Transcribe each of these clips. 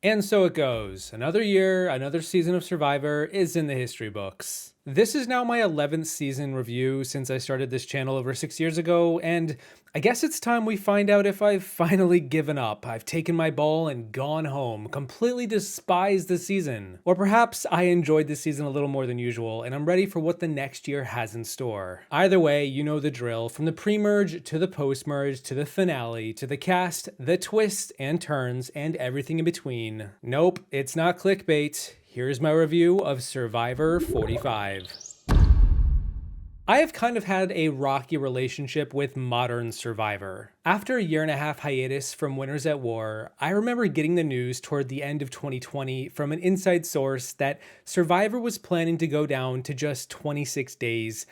And so it goes. Another year, another season of Survivor is in the history books. This is now my 11th season review since I started this channel over 6 years ago, and I guess it's time we find out if I've finally given up. I've taken my ball and gone home, completely despised the season. Or perhaps I enjoyed this season a little more than usual, and I'm ready for what the next year has in store. Either way, you know the drill. From the pre-merge to the post-merge to the finale to the cast, the twists and turns, and everything in between. Nope, it's not clickbait. Here's my review of Survivor 45. I have kind of had a rocky relationship with modern Survivor. After a year and a half hiatus from Winners at War, I remember getting the news toward the end of 2020 from an inside source that Survivor was planning to go down to just 26 days,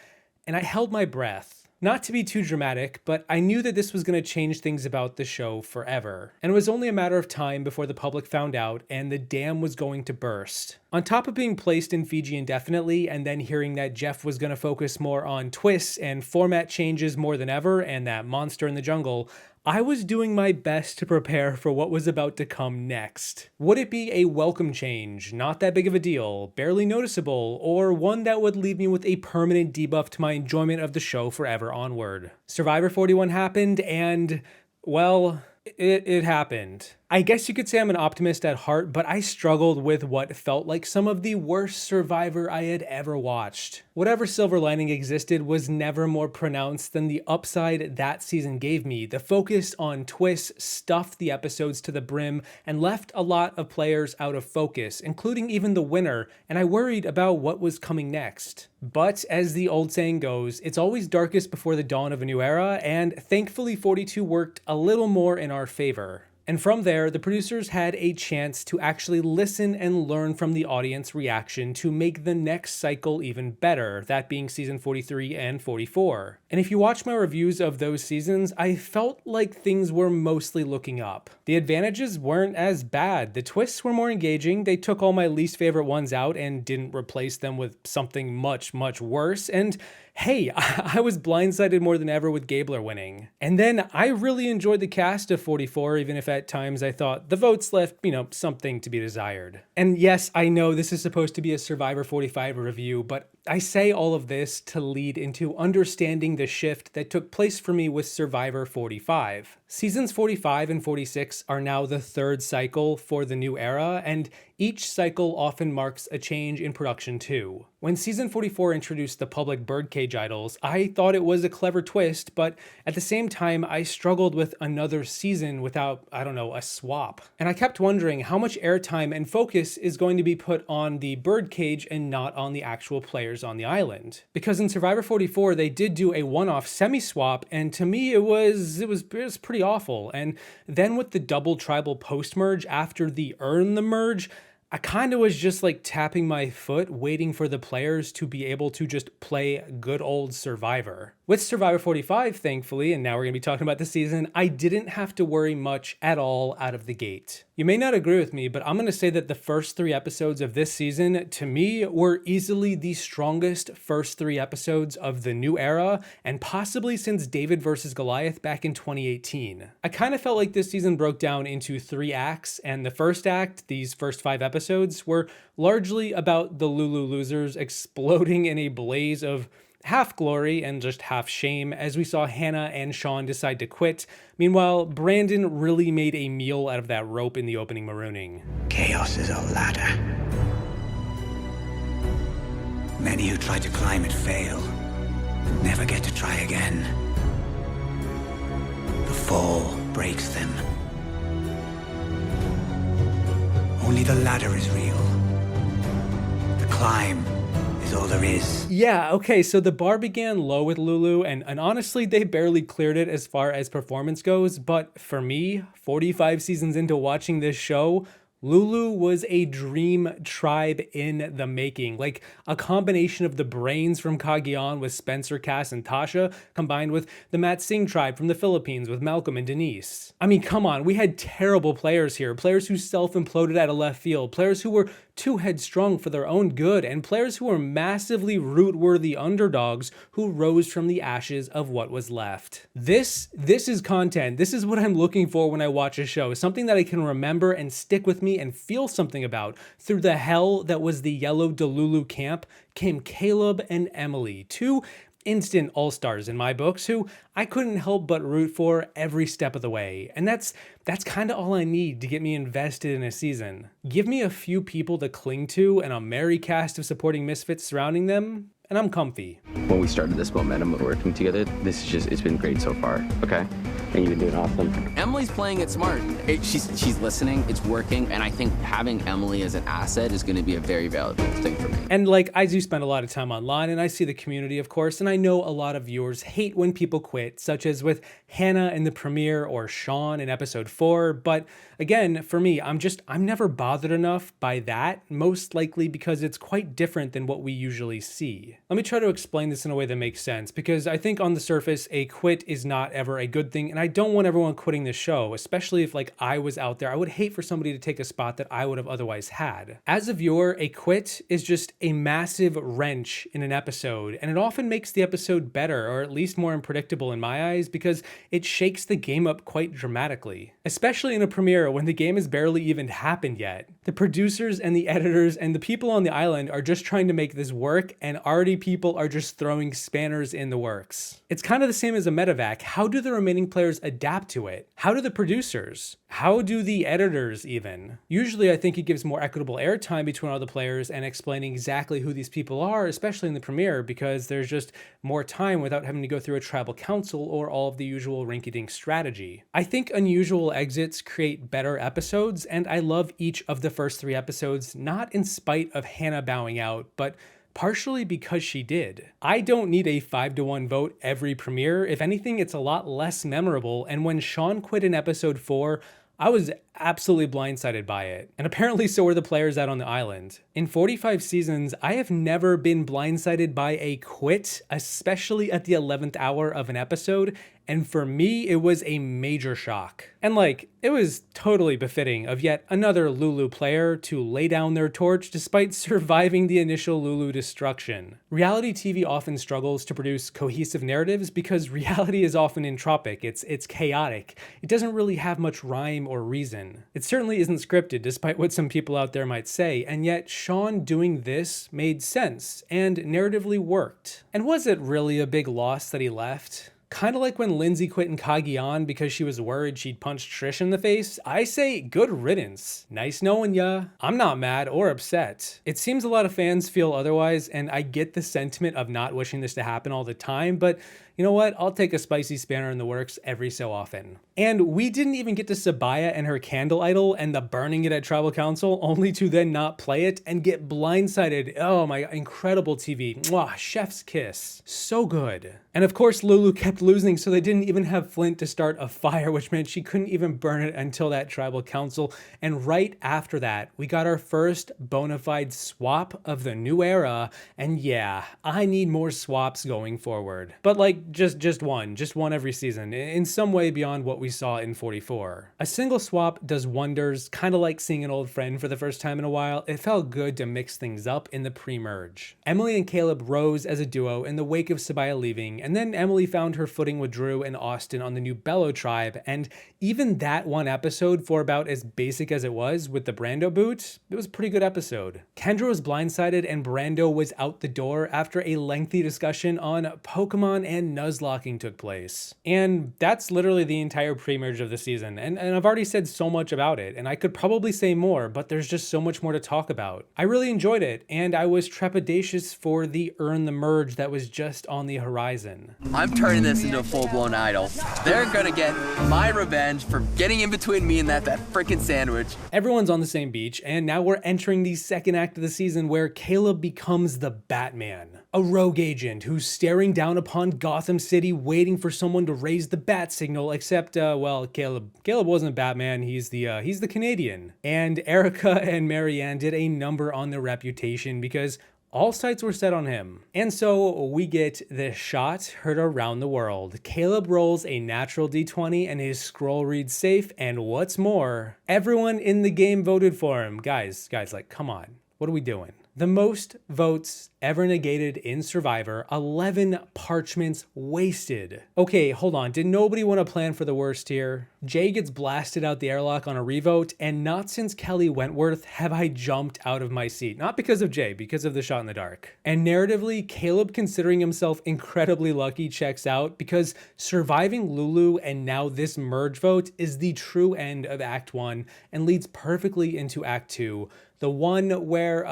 and I held my breath. Not to be too dramatic, but I knew that this was going to change things about the show forever. And it was only a matter of time before the public found out and the dam was going to burst. On top of being placed in Fiji indefinitely and then hearing that Jeff was going to focus more on twists and format changes more than ever and that monster in the jungle, I was doing my best to prepare for what was about to come next. Would it be a welcome change, not that big of a deal, barely noticeable, or one that would leave me with a permanent debuff to my enjoyment of the show forever onward? Survivor 41 happened and, well, it happened. I guess you could say I'm an optimist at heart, but I struggled with what felt like some of the worst Survivor I had ever watched. Whatever silver lining existed was never more pronounced than the upside that season gave me. The focus on twists stuffed the episodes to the brim and left a lot of players out of focus, including even the winner, and I worried about what was coming next. But as the old saying goes, it's always darkest before the dawn of a new era, and thankfully 42 worked a little more in our favor. And from there, the producers had a chance to actually listen and learn from the audience reaction to make the next cycle even better, that being season 43 and 44. And if you watch my reviews of those seasons, I felt like things were mostly looking up. The advantages weren't as bad, the twists were more engaging, they took all my least favorite ones out and didn't replace them with something much, much worse, and hey, I was blindsided more than ever with Gabler winning. And then I really enjoyed the cast of 44, even if at times I thought the votes left, something to be desired. And yes, I know this is supposed to be a Survivor 45 review, but I say all of this to lead into understanding the shift that took place for me with Survivor 45. Seasons 45 and 46 are now the third cycle for the new era, and each cycle often marks a change in production too. When season 44 introduced the public birdcage idols, I thought it was a clever twist, but at the same time, I struggled with another season without, a swap. And I kept wondering how much airtime and focus is going to be put on the birdcage and not on the actual players on the island. Because in Survivor 44, they did do a one-off semi-swap, and to me, it was pretty awful. And then with the double tribal post-merge after the earn the merge, I kind of was just like tapping my foot, waiting for the players to be able to just play good old Survivor. With Survivor 45, thankfully, and now we're going to be talking about the season, I didn't have to worry much at all out of the gate. You may not agree with me, but I'm going to say that the first 3 episodes of this season, to me, were easily the strongest first 3 episodes of the new era, and possibly since David vs. Goliath back in 2018. I kind of felt like this season broke down into 3 acts, and the first act, these first 5 episodes, were largely about the Lulu losers exploding in a blaze of half glory and just half shame as we saw Hannah and Sean decide to quit. Meanwhile, Brandon really made a meal out of that rope in the opening marooning. Chaos is a ladder. Many who try to climb it fail, and never get to try again. The fall breaks them. Only the ladder is real. The climb is all there is. Yeah, okay, so the bar began low with Lulu, and honestly, they barely cleared it as far as performance goes, but for me, 45 seasons into watching this show, Lulu was a dream tribe in the making, like a combination of the brains from Cagayan with Spencer, Cass, and Tasha, combined with the Matt Singh tribe from the Philippines with Malcolm and Denise. I mean, come on, we had terrible players here, players who self-imploded out of left field, players who were too headstrong for their own good, and players who were massively root-worthy underdogs who rose from the ashes of what was left. This is content. This is what I'm looking for when I watch a show, something that I can remember and stick with me me and feel something about. Through the hell that was the Yellow Delulu camp came Caleb and Emily, two instant all-stars in my books who I couldn't help but root for every step of the way. And that's kind of all I need to get me invested in a season. Give me a few people to cling to and a merry cast of supporting misfits surrounding them, and I'm comfy. When we started this momentum of working together, it's been great so far, okay? And you've been doing awesome. Emily's playing it smart. She's listening, it's working, and I think having Emily as an asset is gonna be a very valuable thing for me. And like, I do spend a lot of time online, and I see the community, of course, and I know a lot of viewers hate when people quit, such as with Hannah in the premiere or Sean in episode 4, but again, for me, I'm never bothered enough by that, most likely because it's quite different than what we usually see. Let me try to explain this in a way that makes sense, because I think on the surface, a quit is not ever a good thing, and I don't want everyone quitting the show, especially if like I was out there. I would hate for somebody to take a spot that I would have otherwise had. As a viewer, a quit is just a massive wrench in an episode, and it often makes the episode better, or at least more unpredictable in my eyes, because it shakes the game up quite dramatically. Especially in a premiere when the game has barely even happened yet. The producers and the editors and the people on the island are just trying to make this work, and already people are just throwing spanners in the works. It's kind of the same as a medevac. How do the remaining players adapt to it? How do the producers? How do the editors even? Usually I think it gives more equitable airtime between all the players and explaining exactly who these people are, especially in the premiere, because there's just more time without having to go through a tribal council or all of the usual rinky-dink strategy. I think unusual exits create better episodes, and I love each of the first 3 episodes, not in spite of Hannah bowing out, but partially because she did. I don't need a 5-to-1 vote every premiere. If anything, it's a lot less memorable, and when Sean quit in episode 4, I was absolutely blindsided by it. And apparently so were the players out on the island. In 45 seasons, I have never been blindsided by a quit, especially at the 11th hour of an episode, and for me, it was a major shock. And like, it was totally befitting of yet another Lulu player to lay down their torch despite surviving the initial Lulu destruction. Reality TV often struggles to produce cohesive narratives because reality is often entropic, it's chaotic. It doesn't really have much rhyme or reason. It certainly isn't scripted, despite what some people out there might say, and yet Sean doing this made sense and narratively worked. And was it really a big loss that he left? Kind of like when Lindsay quit in Cagayan because she was worried she'd punched Trish in the face. I say good riddance. Nice knowing ya. I'm not mad or upset. It seems a lot of fans feel otherwise, and I get the sentiment of not wishing this to happen all the time, but you know what? I'll take a spicy spanner in the works every so often. And we didn't even get to Sabaya and her candle idol and the burning it at Tribal Council, only to then not play it and get blindsided. Oh my, incredible TV. Mwah, chef's kiss. So good. And of course, Lulu kept losing, so they didn't even have Flint to start a fire, which meant she couldn't even burn it until that Tribal Council. And right after that, we got our first bona fide swap of the new era. And yeah, I need more swaps going forward. But like, just one every season, in some way beyond what we saw in 44. A single swap does wonders, kind of like seeing an old friend for the first time in a while. It felt good to mix things up in the pre-merge. Emily and Caleb rose as a duo in the wake of Sabaya leaving, and then Emily found her footing with Drew and Austin on the new Bello tribe, and even that one episode, for about as basic as it was with the Brando boot, it was a pretty good episode. Kendra was blindsided and Brando was out the door after a lengthy discussion on Pokemon and Nuzlocking took place. And that's literally the entire pre-merge of the season, and I've already said so much about it, and I could probably say more, but there's just so much more to talk about. I really enjoyed it, and I was trepidatious for the earn the merge that was just on the horizon. I'm turning this into a full-blown idol. They're gonna get my revenge for getting in between me and that freaking sandwich. Everyone's on the same beach, and now we're entering the second act of the season where Caleb becomes the Batman. A rogue agent who's staring down upon Gotham City waiting for someone to raise the bat signal, except, well, Caleb wasn't Batman, he's the Canadian. And Erica and Marianne did a number on their reputation because all sights were set on him. And so we get this shot heard around the world. Caleb rolls a natural D20 and his scroll reads safe, and what's more, everyone in the game voted for him. Guys, like, come on. What are we doing? The most votes ever negated in Survivor, 11 parchments wasted. Okay, hold on, did nobody want to plan for the worst here? Jay gets blasted out the airlock on a revote, and not since Kelly Wentworth have I jumped out of my seat. Not because of Jay, because of the shot in the dark. And narratively, Caleb, considering himself incredibly lucky, checks out because surviving Lulu and now this merge vote is the true end of Act 1 and leads perfectly into Act 2. The one where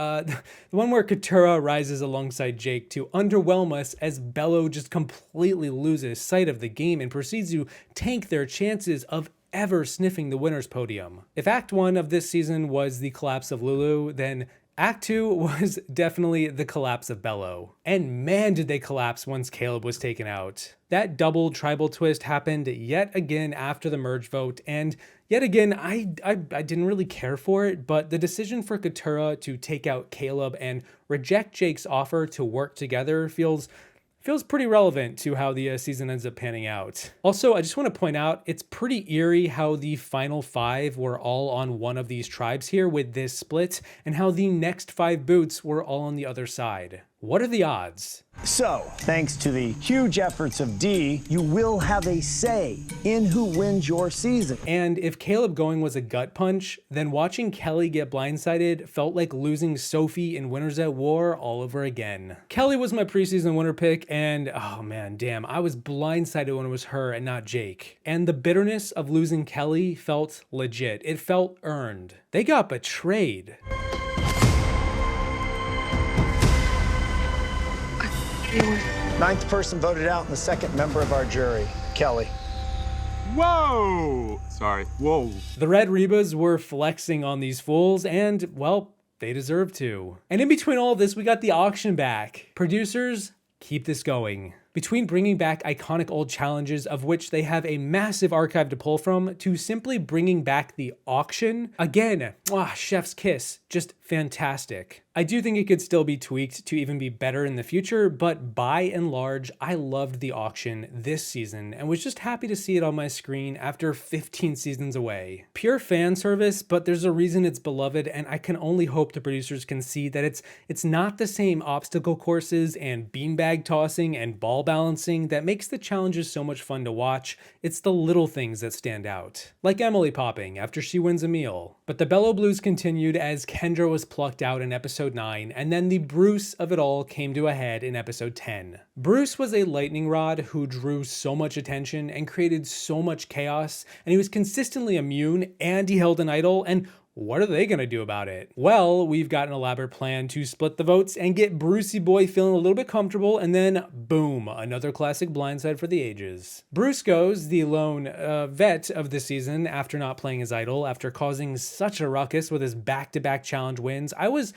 Keturah rises alongside Jake to underwhelm us as Bello just completely loses sight of the game and proceeds to tank their chances of ever sniffing the winner's podium. If Act 1 of this season was the collapse of Lulu, then Act 2 was definitely the collapse of Bello. And man, did they collapse once Caleb was taken out. That double tribal twist happened yet again after the merge vote, and yet again, I didn't really care for it, but the decision for Keturah to take out Caleb and reject Jake's offer to work together feels pretty relevant to how the season ends up panning out. Also, I just want to point out, it's pretty eerie how the final 5 were all on one of these tribes here with this split, and how the next 5 boots were all on the other side. What are the odds? So, thanks to the huge efforts of Dee, you will have a say in who wins your season. And if Caleb going was a gut punch, then watching Kelly get blindsided felt like losing Sophie in Winners at War all over again. Kelly was my preseason winner pick, and oh man, damn, I was blindsided when it was her and not Jake. And the bitterness of losing Kelly felt legit. It felt earned. They got betrayed. Ninth person voted out and the second member of our jury, Kelly. Whoa! Sorry, whoa. The Red Rebas were flexing on these fools, and, well, they deserve to. And in between all of this, we got the auction back. Producers, keep this going. Between bringing back iconic old challenges of which they have a massive archive to pull from, to simply bringing back the auction, again, chef's kiss, just fantastic. I do think it could still be tweaked to even be better in the future, but by and large, I loved the auction this season and was just happy to see it on my screen after 15 seasons away. Pure fan service, but there's a reason it's beloved, and I can only hope the producers can see that it's not the same obstacle courses and beanbag tossing and ball balancing that makes the challenges so much fun to watch. It's the little things that stand out. Like Emily popping after she wins a meal. But the Bello Blues continued as Kendra was plucked out in episode 9, and then the Bruce of it all came to a head in episode 10. Bruce was a lightning rod who drew so much attention and created so much chaos, and he was consistently immune, and he held an idol, and what are they gonna do about it? Well, we've got an elaborate plan to split the votes and get Brucey Boy feeling a little bit comfortable, and then boom, another classic blindside for the ages. Bruce goes, the lone vet of the season after not playing his idol, after causing such a ruckus with his back-to-back challenge wins. I was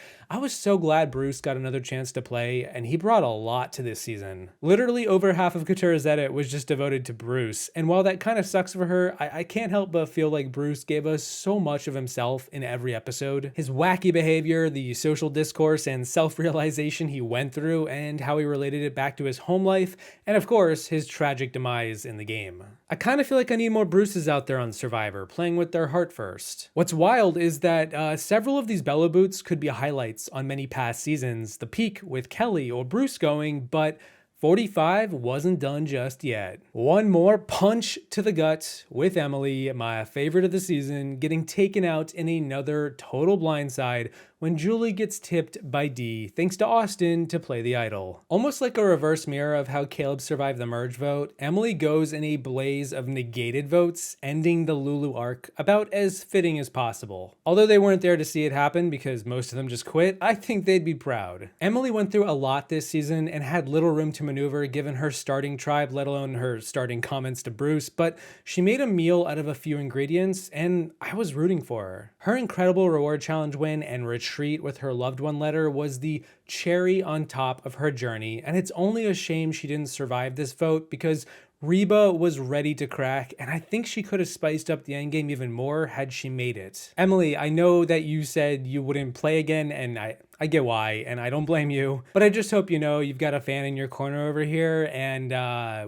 so glad Bruce got another chance to play, and he brought a lot to this season. Literally over half of Keturah's edit was just devoted to Bruce, and while that kind of sucks for her, I can't help but feel like Bruce gave us so much of himself in every episode. His wacky behavior, the social discourse and self-realization he went through, and how he related it back to his home life, and of course, his tragic demise in the game. I kind of feel like I need more Bruces out there on Survivor, playing with their heart first. What's wild is that several of these Bello boots could be highlights on many past seasons, the peak with Kelly or Bruce going, but 45 wasn't done just yet. One more punch to the gut with Emily, my favorite of the season, getting taken out in another total blindside when Julie gets tipped by Dee, thanks to Austin to play the idol. Almost like a reverse mirror of how Caleb survived the merge vote, Emily goes in a blaze of negated votes, ending the Lulu arc about as fitting as possible. Although they weren't there to see it happen because most of them just quit, I think they'd be proud. Emily went through a lot this season and had little room to maneuver given her starting tribe, let alone her starting comments to Bruce, but she made a meal out of a few ingredients, and I was rooting for her. Her incredible reward challenge win and retreat with her loved one letter was the cherry on top of her journey, and it's only a shame she didn't survive this vote because Reba was ready to crack, and I think she could have spiced up the endgame even more had she made it. Emily, I know that you said you wouldn't play again, and I get why, and I don't blame you, but I just hope you know you've got a fan in your corner over here, and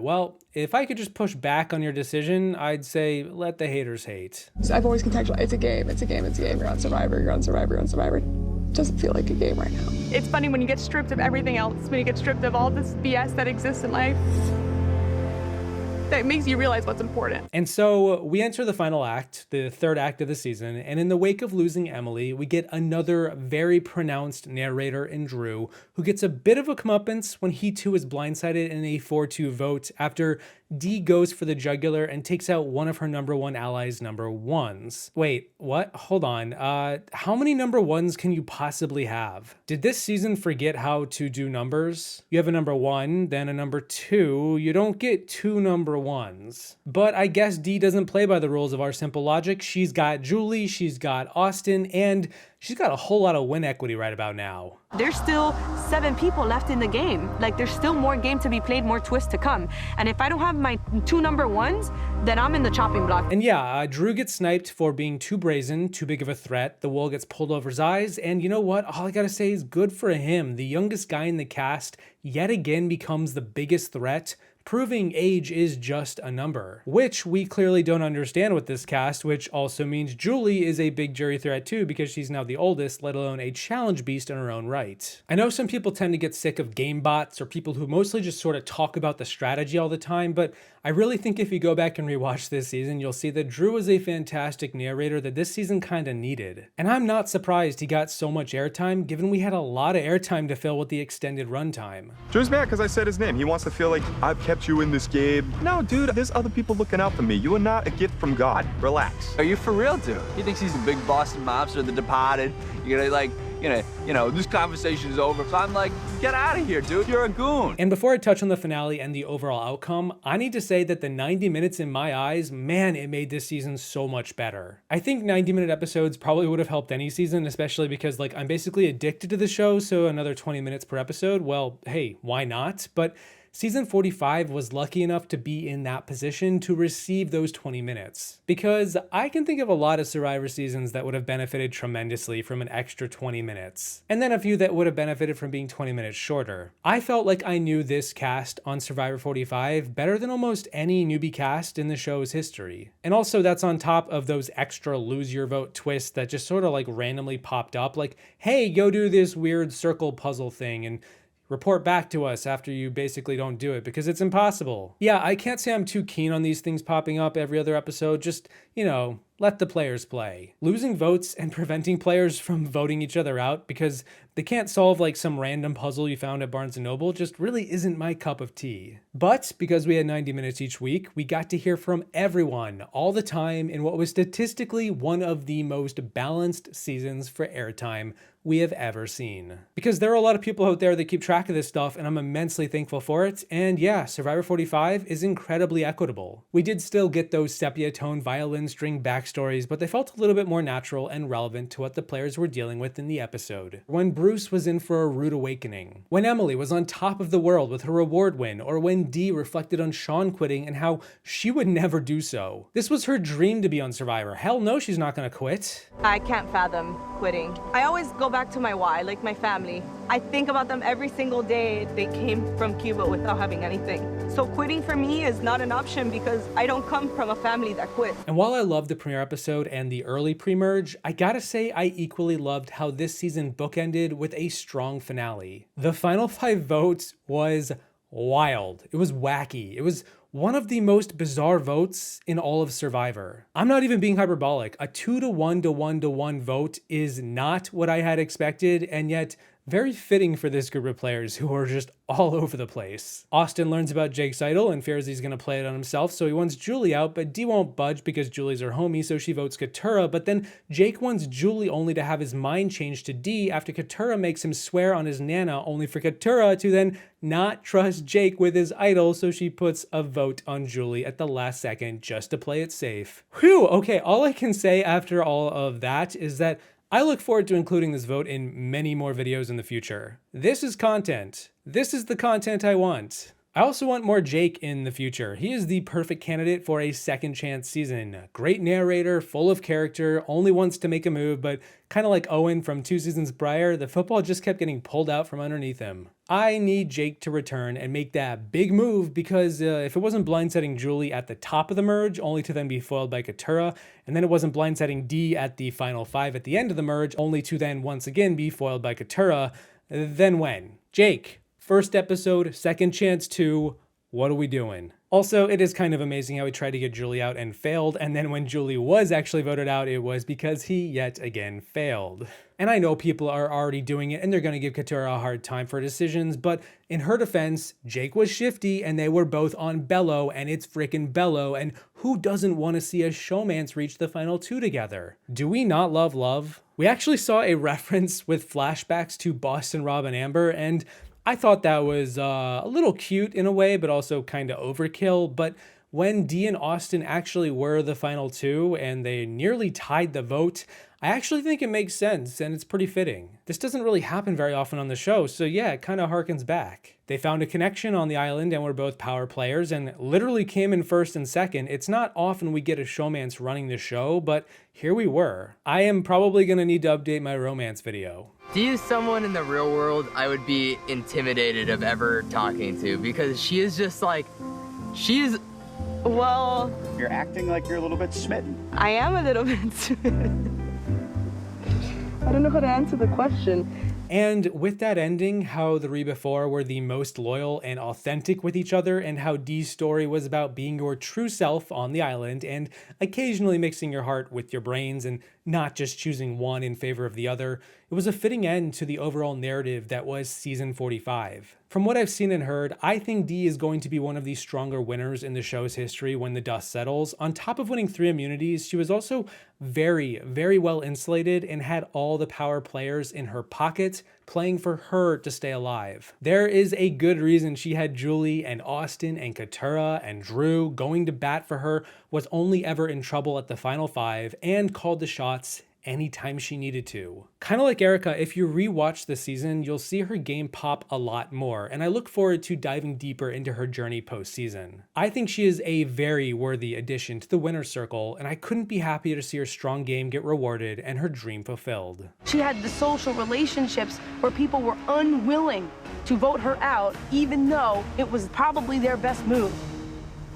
well, if I could just push back on your decision, I'd say let the haters hate. So I've always contextualized, it's a game, it's a game, it's a game. You're on Survivor, you're on Survivor, you're on Survivor. doesn't feel like a game right now. It's funny when you get stripped of everything else, when you get stripped of all this BS that exists in life, that makes you realize what's important. And so we enter the final act, the third act of the season, and in the wake of losing Emily, we get another very pronounced narrator in Drew, who gets a bit of a comeuppance when he too is blindsided in a 4-2 vote after Dee goes for the jugular and takes out one of her number one allies' number ones. Wait, what? Hold on. How many number ones can you possibly have? Did this season forget how to do numbers? You have a number one, then a number two. You don't get two number ones. But I guess Dee doesn't play by the rules of our simple logic. She's got Julie, she's got Austin, and she's got a whole lot of win equity right about now. There's still 7 people left in the game. Like, there's still more game to be played, more twists to come. And if I don't have my 2 number ones, then I'm in the chopping block. And yeah, Drew gets sniped for being too brazen, too big of a threat. The wool gets pulled over his eyes, and you know what? All I gotta say is good for him. The youngest guy in the cast yet again becomes the biggest threat, proving age is just a number, which we clearly don't understand with this cast, which also means Julie is a big jury threat too because she's now the oldest, let alone a challenge beast in her own right. I know some people tend to get sick of game bots or people who mostly just sort of talk about the strategy all the time, but I really think if you go back and rewatch this season, you'll see that Drew is a fantastic narrator that this season kind of needed. And I'm not surprised he got so much airtime, given we had a lot of airtime to fill with the extended runtime. Drew's mad because I said his name. He wants to feel like I've kept you in this game. No, dude, there's other people looking out for me. You are not a gift from God. Relax. Are you for real, dude? He thinks he's the big Boston mobster, the Departed. You're gonna like, you know, this conversation is over. So I'm like, get out of here, dude. You're a goon. And before I touch on the finale and the overall outcome, I need to say that the 90 minutes in my eyes, man, it made this season so much better. I think 90-minute episodes probably would have helped any season, especially because like I'm basically addicted to the show, so another 20 minutes per episode, well, hey, why not? But Season 45 was lucky enough to be in that position to receive those 20 minutes. Because I can think of a lot of Survivor seasons that would have benefited tremendously from an extra 20 minutes. And then a few that would have benefited from being 20 minutes shorter. I felt like I knew this cast on Survivor 45 better than almost any newbie cast in the show's history. And also that's on top of those extra lose your vote twists that just sort of like randomly popped up. Like, hey, go do this weird circle puzzle thing and report back to us after you basically don't do it because it's impossible. Yeah, I can't say I'm too keen on these things popping up every other episode. Just, you know, let the players play. Losing votes and preventing players from voting each other out because they can't solve like some random puzzle you found at Barnes & Noble just really isn't my cup of tea. But because we had 90 minutes each week, we got to hear from everyone all the time in what was statistically one of the most balanced seasons for airtime we have ever seen. Because there are a lot of people out there that keep track of this stuff and I'm immensely thankful for it. And yeah, Survivor 45 is incredibly equitable. We did still get those sepia tone violin string backstories, but they felt a little bit more natural and relevant to what the players were dealing with in the episode. When Bruce was in for a rude awakening, when Emily was on top of the world with her reward win, or when Dee reflected on Sean quitting and how she would never do so. This was her dream to be on Survivor. Hell no, she's not gonna quit. I can't fathom quitting. I always go back to my why, like my family. I think about them every single day. They came from Cuba without having anything. So quitting for me is not an option because I don't come from a family that quit. And while I loved the premiere episode and the early pre-merge, I gotta say I equally loved how this season bookended with a strong finale. The final 5 votes was wild. It was wacky. It was one of the most bizarre votes in all of Survivor. I'm not even being hyperbolic. A 2-to-1 to 1-to-1 vote is not what I had expected, and yet very fitting for this group of players who are just all over the place. Austin learns about Jake's idol and fears he's gonna play it on himself, so he wants Julie out, but Dee won't budge because Julie's her homie, so she votes Katurah, but then Jake wants Julie only to have his mind changed to Dee after Katurah makes him swear on his Nana, only for Katurah to then not trust Jake with his idol, so she puts a vote on Julie at the last second just to play it safe. Whew, okay, all I can say after all of that is that I look forward to including this vote in many more videos in the future. This is content. This is the content I want. I also want more Jake in the future. He is the perfect candidate for a second chance season. Great narrator, full of character, only wants to make a move, but kind of like Owen from 2 seasons prior, the football just kept getting pulled out from underneath him. I need Jake to return and make that big move because if it wasn't blindsiding Julie at the top of the merge, only to then be foiled by Katura, and then it wasn't blindsiding Dee at the final 5 at the end of the merge, only to then once again be foiled by Katura, then when? Jake. First episode, second chance 2, what are we doing? Also, it is kind of amazing how he tried to get Julie out and failed, and then when Julie was actually voted out, it was because he yet again failed. And I know people are already doing it and they're going to give Katura a hard time for decisions, but in her defense, Jake was shifty and they were both on Bello, and it's frickin' Bello, and who doesn't want to see a showmance reach the final 2 together? Do we not love love? We actually saw a reference with flashbacks to Boston Rob and Amber, and I thought that was a little cute in a way, but also kind of overkill. But when Dee and Austin actually were the final 2 and they nearly tied the vote, I actually think it makes sense and it's pretty fitting. This doesn't really happen very often on the show, so yeah, it kind of harkens back. They found a connection on the island and were both power players and literally came in first and second. It's not often we get a showmance running the show, but here we were. I am probably gonna need to update my romance video. Dee is someone in the real world I would be intimidated of ever talking to because she is just like, Well, You're acting like you're a little bit smitten. I am a little bit. I don't know how to answer the question. And with that ending, how the Reba 4 were the most loyal and authentic with each other, and how Dee's story was about being your true self on the island and occasionally mixing your heart with your brains and not just choosing one in favor of the other, it was a fitting end to the overall narrative that was season 45. From what I've seen and heard, I think Dee is going to be one of the stronger winners in the show's history when the dust settles. On top of winning 3 immunities, she was also very, very well insulated and had all the power players in her pocket playing for her to stay alive. There is a good reason she had Julie and Austin and Katura and Drew going to bat for her, was only ever in trouble at the final 5, and called the shots anytime she needed to. Kind of like Erica, if you rewatch the season, you'll see her game pop a lot more, and I look forward to diving deeper into her journey post-season. I think she is a very worthy addition to the winner's circle, and I couldn't be happier to see her strong game get rewarded and her dream fulfilled. She had the social relationships where people were unwilling to vote her out, even though it was probably their best move.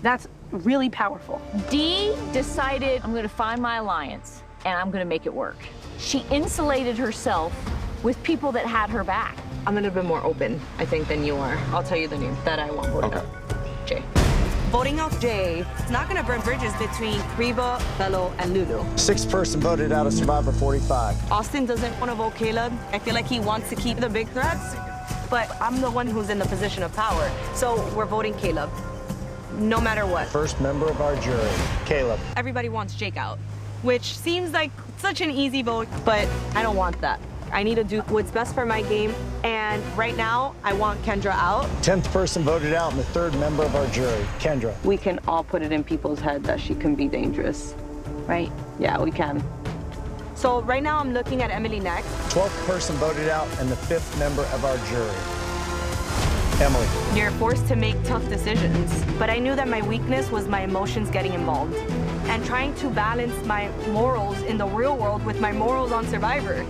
That's really powerful. Dee decided, I'm going to find my alliance and I'm going to make it work. She insulated herself with people that had her back. I'm a little bit more open, I think, than you are. I'll tell you the name that I want voted out. Jay. Voting out Jay is not going to burn bridges between Reba, Bello, and Lulu. 6th person voted out of Survivor 45. Austin doesn't want to vote Caleb. I feel like he wants to keep the big threats, but I'm the one who's in the position of power. So we're voting Caleb, no matter what. First member of our jury, Caleb. Everybody wants Jake out, which seems like such an easy vote, but I don't want that. I need to do what's best for my game, and right now, I want Kendra out. 10th person voted out and the 3rd member of our jury, Kendra. We can all put it in people's head that she can be dangerous, right? Yeah, we can. So right now, I'm looking at Emily next. 12th person voted out and the 5th member of our jury, Emily. You're forced to make tough decisions, but I knew that my weakness was my emotions getting involved and trying to balance my morals in the real world with my morals on Survivor.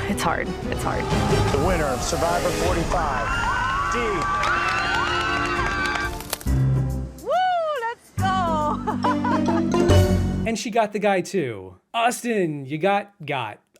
It's hard. It's hard. The winner of Survivor 45, Dee. Woo! Let's go! And she got the guy too. Austin, you got.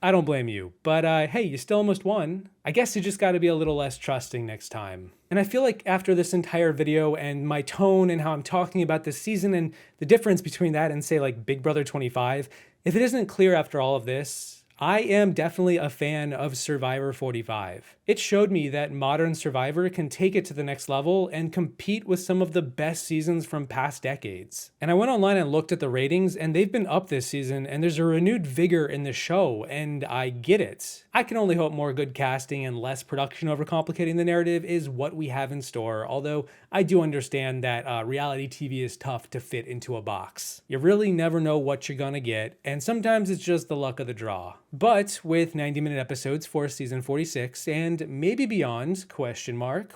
I don't blame you, but hey, you still almost won. I guess you just gotta be a little less trusting next time. And I feel like after this entire video and my tone and how I'm talking about this season and the difference between that and say like Big Brother 25, if it isn't clear after all of this, I am definitely a fan of Survivor 45. It showed me that modern Survivor can take it to the next level and compete with some of the best seasons from past decades. And I went online and looked at the ratings, and they've been up this season, and there's a renewed vigor in the show, and I get it. I can only hope more good casting and less production overcomplicating the narrative is what we have in store, although I do understand that reality TV is tough to fit into a box. You really never know what you're gonna get, and sometimes it's just the luck of the draw. But with 90-minute episodes for season 46 and maybe beyond,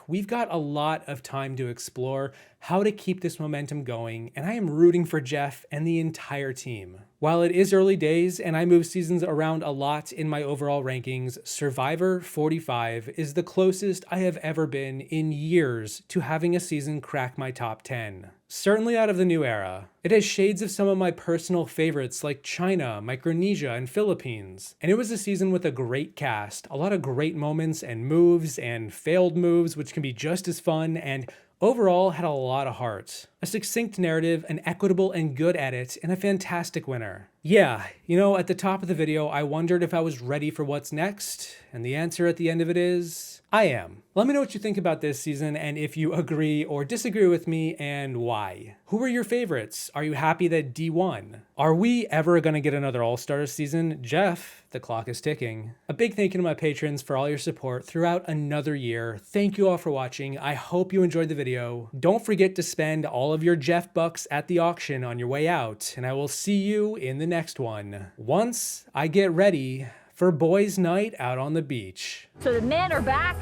we've got a lot of time to explore how to keep this momentum going, and I am rooting for Jeff and the entire team. While it is early days and I move seasons around a lot in my overall rankings, Survivor 45 is the closest I have ever been in years to having a season crack my top 10. Certainly out of the new era. It has shades of some of my personal favorites like China, Micronesia, and Philippines. And it was a season with a great cast, a lot of great moments and moves and failed moves, which can be just as fun, and overall had a lot of heart. A succinct narrative, an equitable and good edit, and a fantastic winner. Yeah, you know, at the top of the video, I wondered if I was ready for what's next, and the answer at the end of it is, I am. Let me know what you think about this season and if you agree or disagree with me and why. Who are your favorites? Are you happy that D won? Are we ever gonna get another All-Stars season? Jeff, the clock is ticking. A big thank you to my patrons for all your support throughout another year. Thank you all for watching. I hope you enjoyed the video. Don't forget to spend all of your Jeff bucks at the auction on your way out, and I will see you in the next one. Once I get ready for boys' night out on the beach. So the men are back,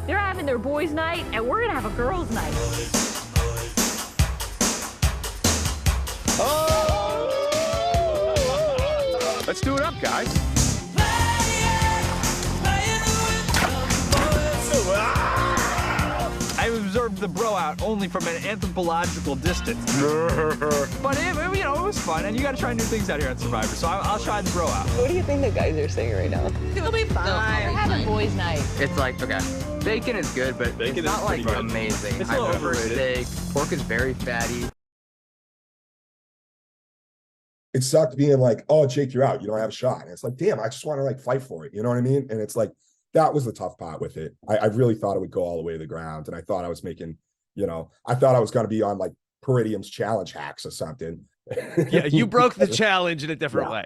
they're having their boys' night, and we're gonna have a girls' night. Oh! Let's do it up, guys. I observed the bro out only from an anthropological distance. But it, you know, it was fun, and you gotta try new things out here on Survivor, so I'll try the bro out. What do you think the guys are saying right now? It'll be fine. We're having boys' night. It's like, okay, bacon is good, but Bacon it's is not like pretty good. amazing. It's a I little prefer overrated. steak. Pork is very fatty. It sucked being like, oh, Jake, you're out. You don't have a shot. And it's like, damn, I just want to like fight for it. You know what I mean? And it's like, that was the tough part with it. I really thought it would go all the way to the ground. And I thought I was making, you know, I thought I was going to be on like Peridiam's challenge hacks or something. Yeah, you broke the challenge in a different way.